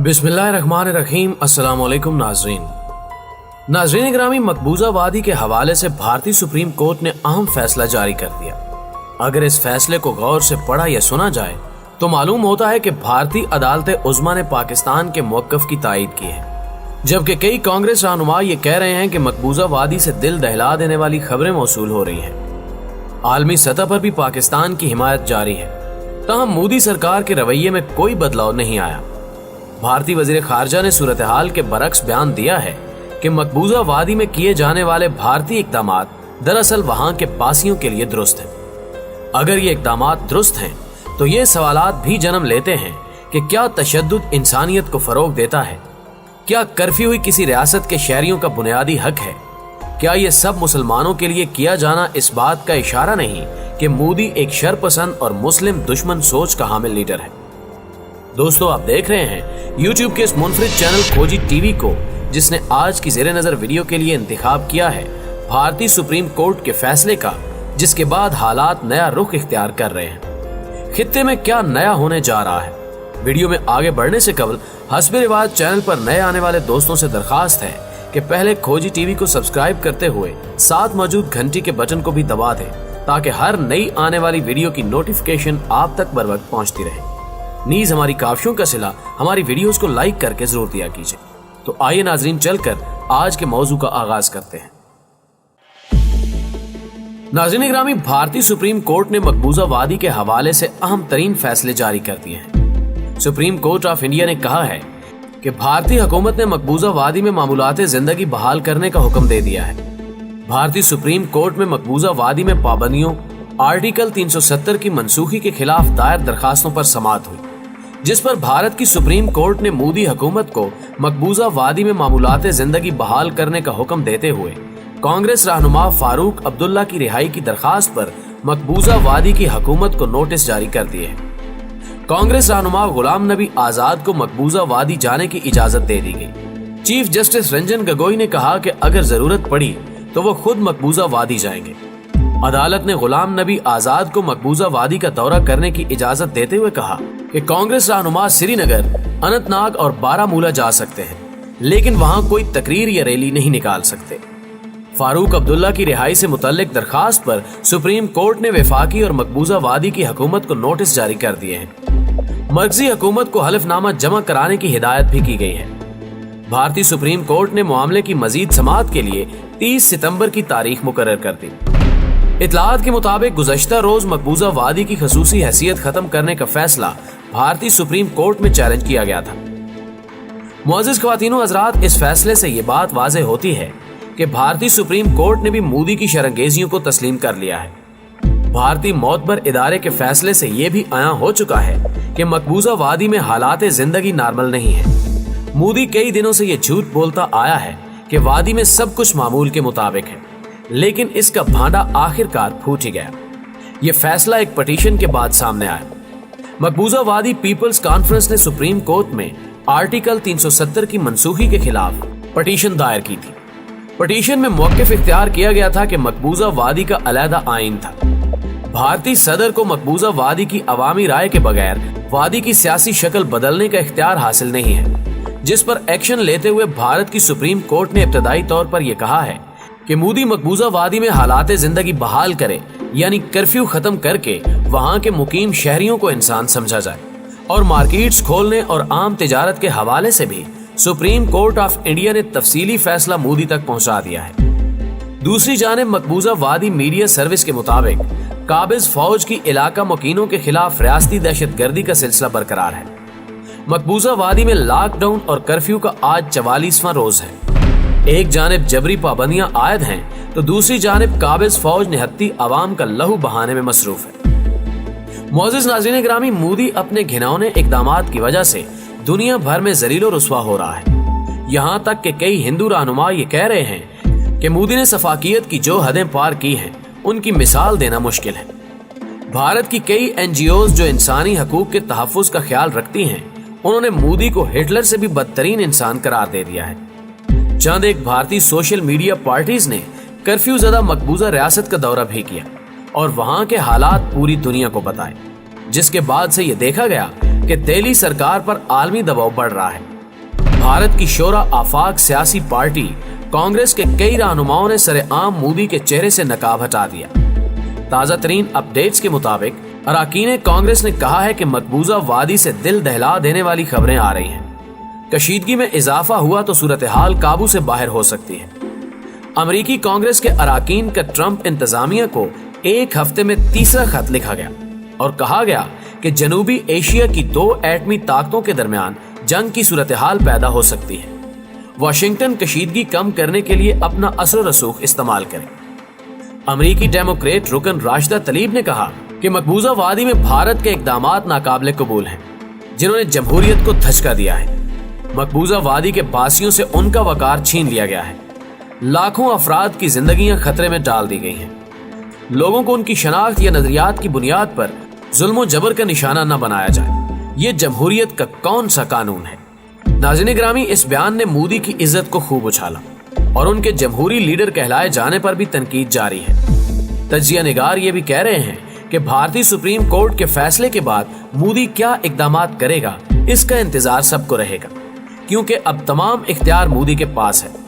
बिस्मिल्लाहिर्रहमानिर्रहीम। अस्सलाम वालेकुम नाज़रीन ग्रामी, मकबूजा वादी के हवाले से भारतीय सुप्रीम कोर्ट ने अहम फैसला जारी कर दिया। अगर इस फैसले को गौर से पढ़ा या सुना जाए तो मालूम होता है कि भारतीय अदालत उज़्मा ने पाकिस्तान के मौक़िफ़ की तायीद की है, जबकि कई कांग्रेस रहनुमा ये कह रहे हैं कि मकबूजा वादी से दिल दहला देने वाली खबरें मौसूल हो रही हैं। आलमी सतह पर भी पाकिस्तान की हिमायत जारी है, ताहम मोदी सरकार के रवैये में कोई बदलाव नहीं आया। भारतीय वजीर खारजा ने सूरत हाल के बरक्स बयान दिया है कि मकबूजा वादी में किए जाने वाले भारतीय इक़दामात दरअसल वहां के बासियों के लिए दुरुस्त हैं। अगर ये इक़दामात दुरुस्त हैं तो ये सवालात भी जन्म लेते हैं कि क्या तशद्दुद इंसानियत को फरोग देता है? क्या कर्फ्यू हुई किसी रियासत के शहरियों का बुनियादी हक है? क्या ये सब मुसलमानों के लिए किया जाना इस बात का इशारा नहीं कि मोदी एक शरपसंद और मुस्लिम दुश्मन सोच का हामिल लीडर है? दोस्तों, आप देख रहे हैं YouTube के इस मुनफरिद चैनल खोजी टीवी को, जिसने आज की ज़ेरे नज़र वीडियो के लिए इंतखाब किया है भारतीय सुप्रीम कोर्ट के फैसले का, जिसके बाद हालात नया रुख इख्तियार कर रहे हैं। खित्ते में क्या नया होने जा रहा है? वीडियो में आगे बढ़ने से कबल हस्बे रिवाज चैनल पर नए आने वाले दोस्तों से दरखास्त है कि पहले खोजी टीवी को सब्सक्राइब करते हुए साथ मौजूद घंटी के बटन को भी दबा दें, ताकि हर नई आने वाली वीडियो की नोटिफिकेशन आप तक बर वक्त पहुंचती रहे। नीज हमारी काफियों का सिला हमारी वीडियोस को लाइक करके जरूर दिया कीजिए। तो आइए नाजरीन, चलकर आज के मौजू का आगाज करते हैं। नाज़रीन ग्रामी, भारतीय सुप्रीम कोर्ट ने मकबूजा वादी के हवाले से अहम तरीन फैसले जारी कर दिए हैं। सुप्रीम कोर्ट ऑफ इंडिया ने कहा है कि भारतीय हुकूमत ने मकबूजा वादी में मामूलाते जिंदगी बहाल करने का हुक्म दे दिया है। भारतीय सुप्रीम कोर्ट में मकबूजा वादी में पाबंदियों आर्टिकल 370 की मनसूखी के खिलाफ दायर दरखास्तों पर समाअत हुई, जिस पर भारत की सुप्रीम कोर्ट ने मोदी हुकूमत को मकबूजा वादी में मामूलाते जिंदगी बहाल करने का हुक्म देते हुए कांग्रेस रहनुमा फारूक अब्दुल्ला की रिहाई की दरखास्त पर मकबूजा वादी की हुकूमत को नोटिस जारी कर दिए हैं। कांग्रेस रहनुमा गुलाम नबी आजाद को मकबूजा वादी जाने की इजाजत दे दी गई। चीफ जस्टिस रंजन गोगोई ने कहा कि अगर जरूरत पड़ी तो वो खुद मकबूजा वादी जाएंगे। अदालत ने गुलाम नबी आजाद को मकबूजा वादी का दौरा करने की इजाजत देते हुए कहा कि कांग्रेस रहनुमा श्रीनगर, अनंतनाग और बारामूला जा सकते हैं, लेकिन वहां कोई तकरीर या रैली नहीं निकाल सकते। फारूक अब्दुल्ला की रिहाई से मुतल्लिक दरखास्त पर सुप्रीम कोर्ट ने वफाकी और मकबूजा वादी की हुकूमत को नोटिस जारी कर दिए हैं। मरकजी हुकूमत को हलफनामा जमा कराने की हिदायत भी की गई है। भारतीय सुप्रीम कोर्ट ने मामले की मजीद समाअत के लिए 30 सितंबर की तारीख मुकर्रर कर दी। इतलात के मुताबिक गुज़श्ता रोज मकबूजा वादी की खसूसी हैसियत खत्म करने का फैसला भारतीय सुप्रीम कोर्ट में चैलेंज किया गया था। मुअज़्ज़िज़ ख़वातीन व हज़रात, इस फैसले से ये बात वाज़ेह होती है कि भारतीय सुप्रीम कोर्ट ने भी मोदी की शरंगेजियों को तस्लीम कर लिया है। भारतीय मौतबर इदारे के फैसले से ये भी आया हो चुका है कि मकबूजा वादी में हालात जिंदगी नॉर्मल नहीं है। मोदी कई दिनों से ये झूठ बोलता आया है कि वादी में सब कुछ मामूल के मुताबिक है, लेकिन इसका भांडा आखिरकार फूट ही गया। ये फैसला एक पटिशन के बाद सामने आया। मकबूजा वादी पीपल्स कॉन्फ्रेंस ने सुप्रीम कोर्ट में आर्टिकल 370 की मनसूखी के खिलाफ पटिशन दायर की थी। पटिशन में मौक़िफ़ इख्तियार किया गया था कि मकबूजा वादी का अलहदा आइन था। भारतीय सदर को मकबूजा वादी की अवामी राय के बगैर वादी की सियासी शक्ल बदलने का इख्तियार हासिल नहीं है, जिस पर एक्शन लेते हुए भारत की सुप्रीम कोर्ट ने इब्तदाई तौर पर यह कहा है कि मोदी मकबूजा वादी में हालात जिंदगी बहाल करे, यानी कर्फ्यू खत्म करके वहां के मुकीम शहरियों को इंसान समझा जाए, और मार्केट्स खोलने और आम तिजारत के हवाले से भी सुप्रीम कोर्ट ऑफ इंडिया ने तफसीली फैसला मोदी तक पहुंचा दिया है। दूसरी जानिब मकबूजा वादी मीडिया सर्विस के मुताबिक काबिज फौज की इलाका मुकीनों के खिलाफ रियासती दहशतगर्दी का सिलसिला बरकरार है। मकबूजा वादी में लॉकडाउन और कर्फ्यू का आज 44वां रोज है। एक जानिब जबरी पाबंदियां आयद हैं तो दूसरी जानिब काबिज फौज निहत्ती अवाम का लहू बहाने में मसरूफ है। मुअज़्ज़िज़ नाज़रीन ग्रामी, मोदी अपने घिनौने इक़दामात की वजह से दुनिया भर में ज़लील और रुस्वा हो रहा है। यहाँ तक कि कई हिंदू रहनुमा ये कह रहे हैं कि मोदी ने सफाकियत की जो हदें पार की हैं उनकी मिसाल देना मुश्किल है। भारत की कई NGOs जो इंसानी हकूक के तहफ़्फ़ुज़ का ख्याल रखती हैं, उन्होंने मोदी को हिटलर से भी बदतरीन इंसान करार दे दिया है। चंद एक भारतीय सोशल मीडिया पार्टीज ने कर्फ्यू ज़दा मकबूजा रियासत का दौरा भी किया और वहां के हालात पूरी दुनिया को बताए, जिसके बाद से ये देखा गया कि दिल्ली सरकार पर आलमी दबाव बढ़ रहा है। भारत की शोरा आफाक सियासी पार्टी कांग्रेस के कई रहनुमाओं ने सरेआम मोदी के चेहरे से नकाब हटा दिया। ताजा तरीन अपडेट्स के मुताबिक अरकान कांग्रेस ने कहा है कि मकबूजा वादी से दिल दहला देने वाली खबरें आ रही हैं। कशीदगी में इजाफा हुआ तो सूरत हाल काबू से बाहर हो सकती है। अमेरिकी कांग्रेस के अरकान का ट्रंप इंतजामिया को एक हफ्ते में तीसरा खत लिखा गया और कहा गया कि जनूबी एशिया की दो एटमी ताकतों के दरमियान जंग की सूरत हाल पैदा हो सकती है। वाशिंगटन कशीदगी कम करने के लिए अपना असर रसूख इस्तेमाल करे। अमेरिकी डेमोक्रेट रुकन राशिदा तलीब ने कहा कि मकबूजा वादी में भारत के इकदामात नाकाबिले कबूल हैं, जिन्होंने जमहूरियत को धचका दिया है। मकबूजा वादी के बासियों से उनका वकार छीन लिया गया है। लाखों अफराद की जिंदगियां खतरे में डाल दी गई हैं। लोगों को उनकी शनाख्त या नजरियात की बुनियाद पर जुल्म जबर का निशाना न बनाया जाए। ये जमहूरियत का कौन सा कानून है? नाज़रीन ग्रामी, इस बयान ने मोदी की इज्जत को खूब उछाला और उनके जमहूरी लीडर कहलाए जाने पर भी तनकीद जारी है। तजिया निगार ये भी कह रहे हैं कि भारतीय सुप्रीम कोर्ट के फैसले के बाद मोदी क्या इकदामात करेगा, इसका इंतजार सबको रहेगा, क्योंकि अब तमाम इख्तियार मोदी के पास है।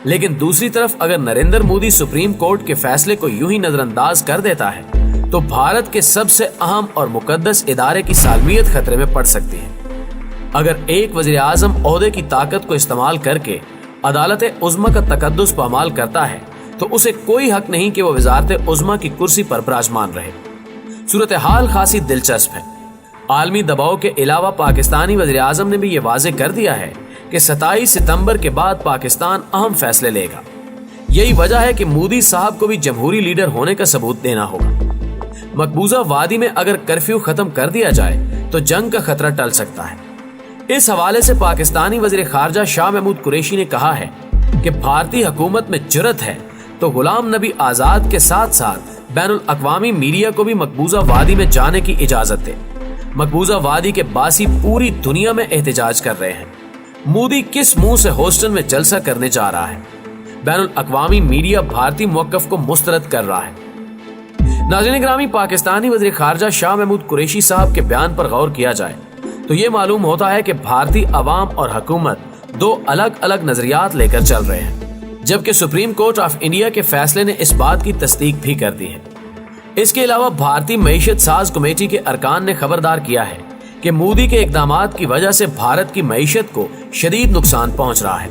लेकिन दूसरी तरफ अगर नरेंद्र मोदी सुप्रीम कोर्ट के फैसले को यूं ही नजरअंदाज कर देता है तो भारत के सबसे अहम और मुकद्दस इदारे की सालमियत खतरे में पड़ सकती है। अगर एक वज़ीर आज़म ओहदे की ताकत को इस्तेमाल करके अदालत उज़्मा का तकद्दुस पामाल करता है तो उसे कोई हक नहीं कि वो वज़ारत उज़्मा की कुर्सी पर विराजमान रहे। सूरत हाल खासी दिलचस्प है। आलमी दबाव के अलावा पाकिस्तानी वज़ीर आज़म ने भी ये वाज़ेह कर दिया है कि 27 सितंबर के बाद पाकिस्तान अहम फैसले लेगा। यही वजह है कि मोदी साहब को भी जमहूरी लीडर होने का सबूत देना होगा। मकबूजा वादी में अगर कर्फ्यू खत्म कर दिया जाए तो जंग का खतरा टल सकता है। इस हवाले से पाकिस्तानी वज़ीर ख़ारजा शाह महमूद कुरैशी ने कहा है कि भारतीय हुकूमत में जुर्रत है तो गुलाम नबी आज़ाद के साथ साथ बैनुल अक़वामी मीडिया को भी मकबूजा वादी में जाने की इजाज़त दे। मकबूजा वादी के बासी पूरी दुनिया में एहतजाज कर रहे हैं। मोदी किस मुंह से होस्टन में जलसा करने जा रहा है? बैनुल अक़वामी मीडिया भारतीय मौक़िफ़ को मुस्तरद कर रहा है। नाज़रीन ग्रामी, पाकिस्तानी वज़ीर ख़ारजा शाह महमूद कुरैशी साहब के बयान पर गौर किया जाए तो ये मालूम होता है कि भारतीय अवाम और हुकूमत दो अलग अलग नजरियात लेकर चल रहे हैं, जबकि सुप्रीम कोर्ट ऑफ इंडिया के फैसले ने इस बात की तस्दीक भी कर दी है। इसके अलावा भारतीय मईशत साज कमेटी के अरकान ने खबरदार किया है कि मोदी के इकदामात की वजह से भारत की मईशत को शदीद नुकसान पहुंच रहा है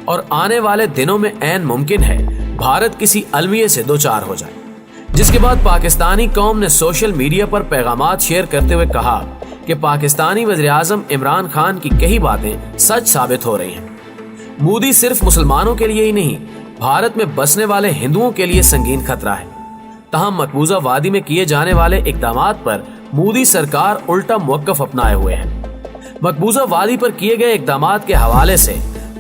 और आने वाले दिनों में ऐन मुमकिन है भारत किसी अलमिये से दो चार हो जाए। जिसके बाद पाकिस्तानी कौम ने सोशल मीडिया पर पैगामात शेयर करते हुए कहा कि पाकिस्तानी वज़ीर आज़म इमरान खान की कई बातें सच साबित हो रही हैं। मोदी सिर्फ मुसलमानों के लिए ही नहीं, भारत में बसने वाले हिंदुओं के लिए संगीन खतरा है। तहम मकबूजा वादी में किए जाने वाले इक़दामात पर मोदी सरकार उल्टा मौक़िफ़ अपनाए हुए है। मकबूजा वादी पर किए गए इक़दामात के हवाले से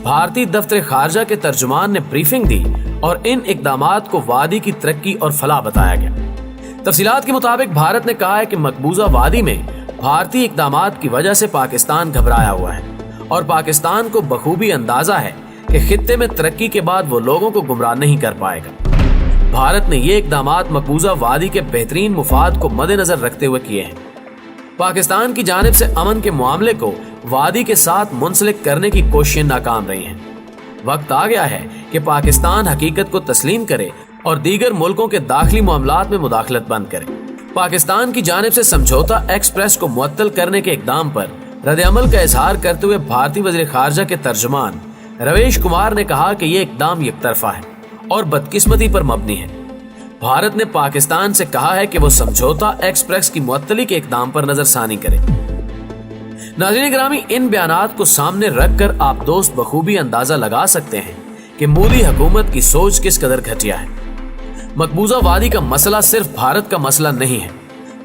भारतीय दफ्तर खारजा के तर्जुमान ने ब्रीफिंग दी और इन इक़दामात को वादी की तरक्की और फलाह बताया गया। तफसीलात के मुताबिक भारत ने कहा है कि मकबूजा वादी में भारतीय इक़दामात की वजह से पाकिस्तान घबराया हुआ है और पाकिस्तान को बखूबी अंदाजा है कि खित्ते में तरक्की के बाद वो लोगों को गुमराह नहीं कर पाएगा। भारत ने ये इक़दामात मकबूजा वादी के बेहतरीन मुफाद को मद्देनजर रखते हुए किए हैं। पाकिस्तान की जानिब से अमन के मामले को वादी के साथ मुंसलिक करने की कोशिशें नाकाम रही हैं। वक्त आ गया है कि पाकिस्तान हकीकत को तस्लीम करे और दीगर मुल्कों के दाखिली मामलात में मुदाखलत बंद करे। पाकिस्तान की जानिब से समझौता एक्सप्रेस को मुअत्तल करने के इक़दाम पर रद्द-ए-अमल का इजहार करते हुए भारतीय वज़ीर ख़ारजा के तर्जुमान रवीश कुमार ने कहा कि यह इक़दाम एकतरफा है और बदकिस्मती पर मबनी है। भारत ने पाकिस्तान से कहा है कि वो समझौता एक्सप्रेस की मुअत्तली के इक़दाम पर नजरसानी करे। नाज़रीन ग्रामी, इन बयानात को सामने रखकर आप दोस्त बखूबी अंदाजा लगा सकते हैं कि मोदी हुकूमत की सोच किस कदर घटिया है। मकबूजा वादी का मसला सिर्फ भारत का मसला नहीं है,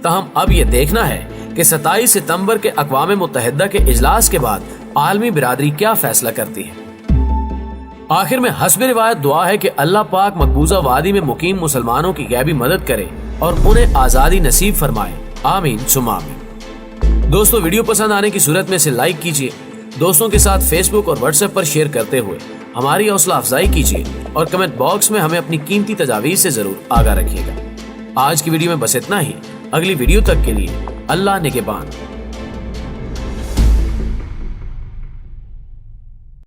तहम अब यह देखना है कि 27 सितंबर के अक़वाम मुत्तहिदा के इजलास के बाद आलमी बिरादरी क्या फैसला करती है। आखिर में हस्ब रिवायत दुआ है कि अल्लाह पाक मकबूजा वादी में मुकीम मुसलमानों की गैबी मदद करे और उन्हें आज़ादी नसीब फरमाए। आमीन सुम्मा आमीन। दोस्तों, वीडियो पसंद आने की सूरत में इसे लाइक कीजिए, दोस्तों के साथ फेसबुक और व्हाट्सएप पर शेयर करते हुए हमारी हौसला अफजाई कीजिए और कमेंट बॉक्स में हमें अपनी कीमती तजावीज़ से जरूर आगाह रखिएगा। आज की वीडियो में बस इतना ही। अगली वीडियो तक के लिए अल्लाह निगहबान।